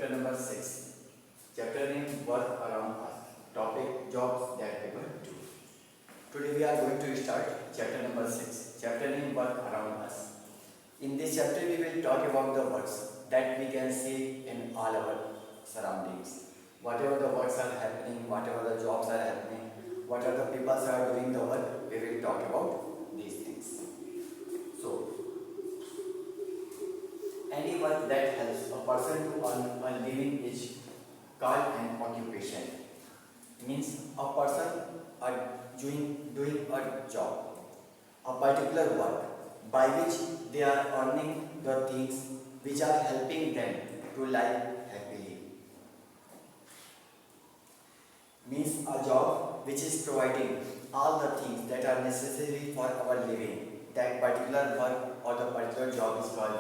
Chapter number 6. Chapter name Work Around Us. Topic Jobs that people do. Today we are going to start chapter number 6. Chapter name Work Around Us. In this chapter we will talk about the works that we can see in all our surroundings. Whatever the works are happening, whatever the jobs are happening, whatever the people are doing the work, we will talk about these things. So, any work that helps a person to earn a living is called an occupation. Means a person are doing a job, a particular work by which they are earning the things which are helping them to live happily. Means a job which is providing all the things that are necessary for our living. That particular work or the particular job is called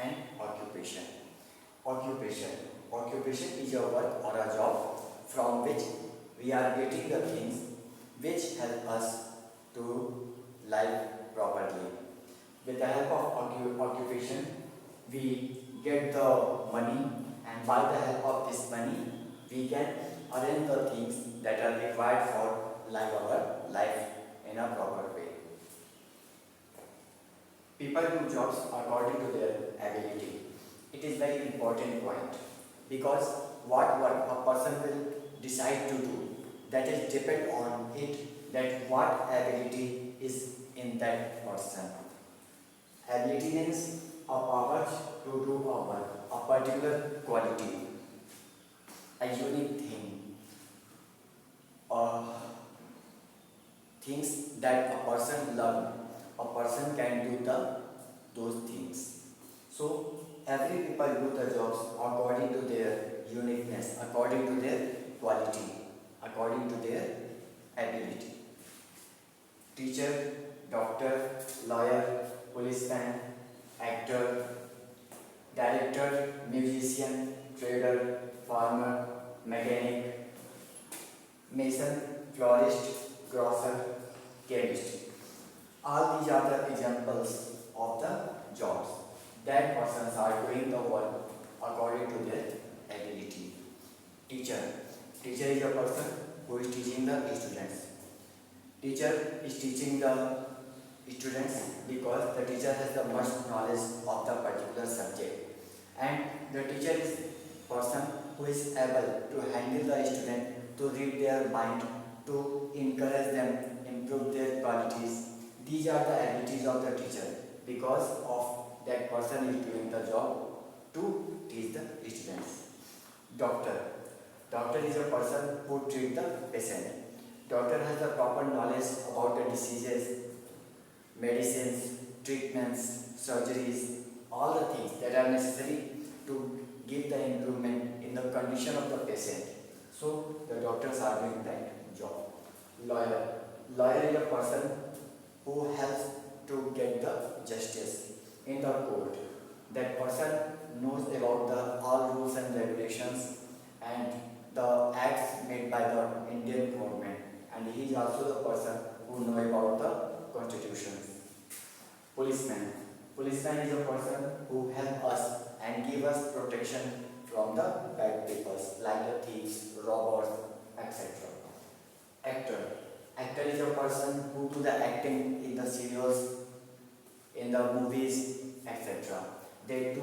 an occupation. Occupation is a work or a job from which we are getting the things which help us to live properly. With the help of occupation, we get the money, and by the help of this money, we can arrange the things that are required for live our life in a proper way. People do jobs according to their ability. It is very important point because what work a person will decide to do, that is depend on it, that what ability is in that person. Ability means a power to do a work, a particular quality, a unique thing, or things that a person learn. A person can do those things. So every people do the jobs according to their uniqueness, according to their quality, according to their ability. Teacher, doctor, lawyer, policeman, actor, director, musician, trader, farmer, mechanic, mason, florist, grocer, chemist. All these are the examples of the jobs that persons are doing the work according to their ability. Teacher. Teacher is a person who is teaching the students. Teacher is teaching the students because the teacher has the much knowledge of the particular subject, and the teacher is person who is able to handle the student, to read their mind, to encourage them, improve their qualities. These are the abilities of the teacher because of that person is doing the job to teach the students. Doctor. Doctor is a person who treats the patient. Doctor has the proper knowledge about the diseases, medicines, treatments, surgeries, all the things that are necessary to give the improvement in the condition of the patient. So the doctors are doing that job. Lawyer. Lawyer is a person who helps to get the justice in the court. That person knows about the all rules and regulations and the acts made by the Indian government, and he is also the person who knows about the constitutions. Policeman. Policeman is a person who helps us and give us protection from the bad people like the thieves, robbers, etc. Actor. Actor is a person who do the acting in the serials, in the movies, etc. They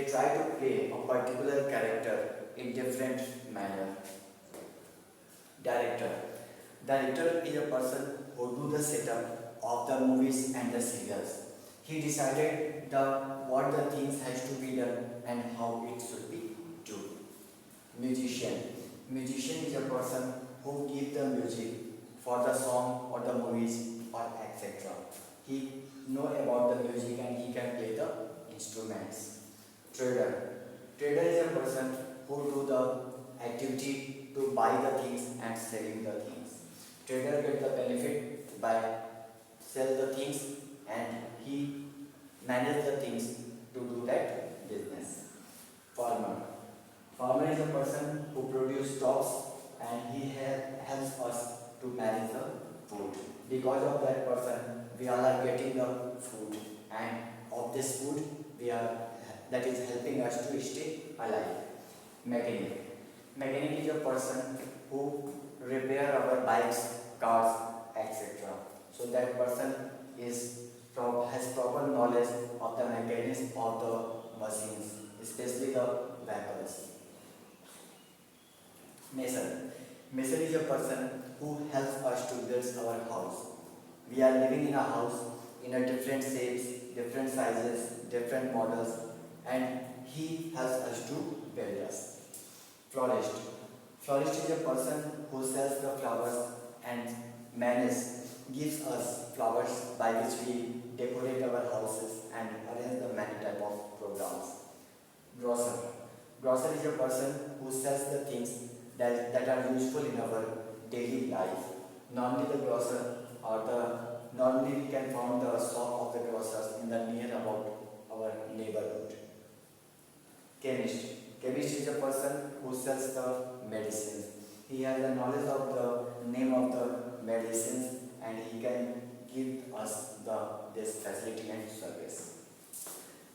try to play a particular character in different manner. Director. Director is a person who do the setup of the movies and the serials. He decided what the things has to be done and how it should be done. Musician. Musician is a person who gives the music for the song or the movies or etc. He know about the music and he can play the instruments. Trader. Trader is a person who do the activity to buy the things and selling the things. Trader get the benefit by sell the things and he manage the things to do that business. Farmer. Farmer is a person who produce crops and he helps us to manage the food. Because of that person, we all are getting the food, and of this food, that is helping us to stay alive. Mechanic. Mechanic is a person who repair our bikes, cars, etc. So that person has proper knowledge of the mechanism of the machines, especially the vehicles. Mason. Mason is a person who helps us to build our house. We are living in a house in a different shapes, different sizes, different models, and he helps us to build us. Florist. Florist is a person who sells the flowers and gives us flowers by which we decorate our houses and arrange the many type of programs. Grocer. Grocer is a person who sells the things that are useful in our daily life. Normally the grocer or normally we can find the shop of the grocers in the near about our neighborhood. Chemist. Chemist is a person who sells the medicines. He has the knowledge of the name of the medicines and he can give us this facility and service.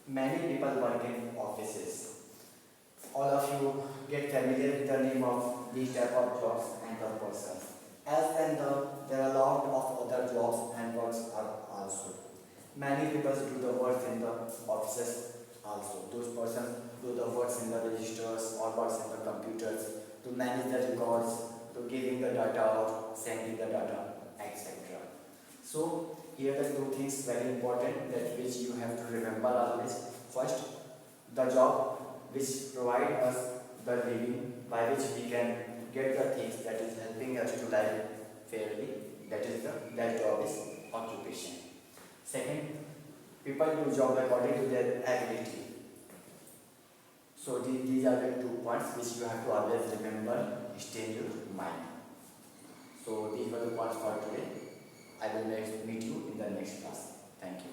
Many people work in offices. All of you get familiar with the name of these type of jobs and the persons. There are a lot of other jobs and works are also. Many people do the work in the offices also. Those persons do the works in the registers or works in the computers to manage the records, to giving the data out, sending the data, etc. So here are the two things very important that which you have to remember always. First, the job which provide us the living by which we can get the things that is helping us to live fairly. That job is occupation. Second, people do job according to their ability. So these are the 2 points which you have to always remember, stay in your mind. So these were the points for today. I will meet you in the next class. Thank you.